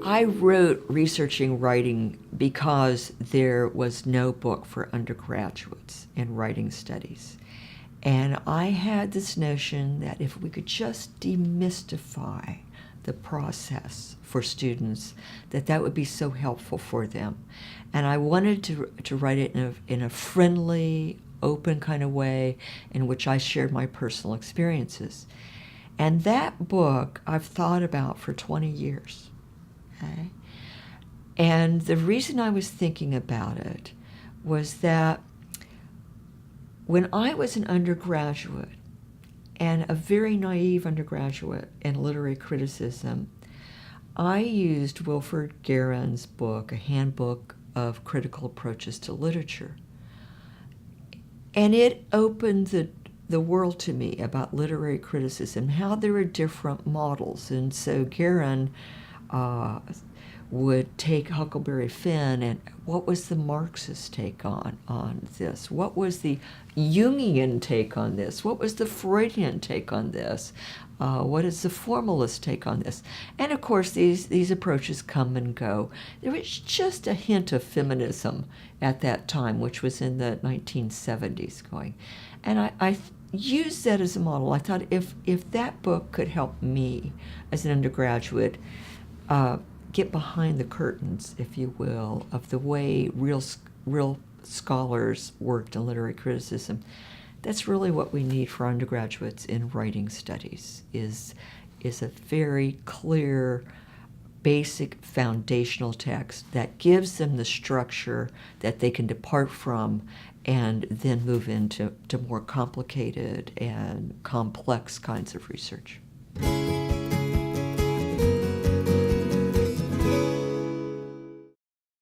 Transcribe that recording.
I wrote researching writing because there was no book for undergraduates in writing studies. And I had this notion that if we could just demystify the process for students, that would be so helpful for them. And I wanted to write it in a friendly, open kind of way in which I shared my personal experiences. And that book I've thought about for 20 years. Okay? And the reason I was thinking about it was that when I was an undergraduate, and a very naive undergraduate in literary criticism, I used Wilfred Guerin's book, A Handbook of Critical Approaches to Literature. And it opened the world to me about literary criticism, how there are different models. And so Guerin would take Huckleberry Finn and what was the Marxist take on this? What was the Jungian take on this? What was the Freudian take on this? What is the formalist take on this? And of course, these approaches come and go. There was just a hint of feminism at that time, which was in the 1970s going. And I used that as a model. I thought if that book could help me as an undergraduate get behind the curtains, if you will, of the way real scholars worked in literary criticism, that's really what we need for undergraduates in writing studies, is a very clear, basic foundational text that gives them the structure that they can depart from and then move into more complicated and complex kinds of research.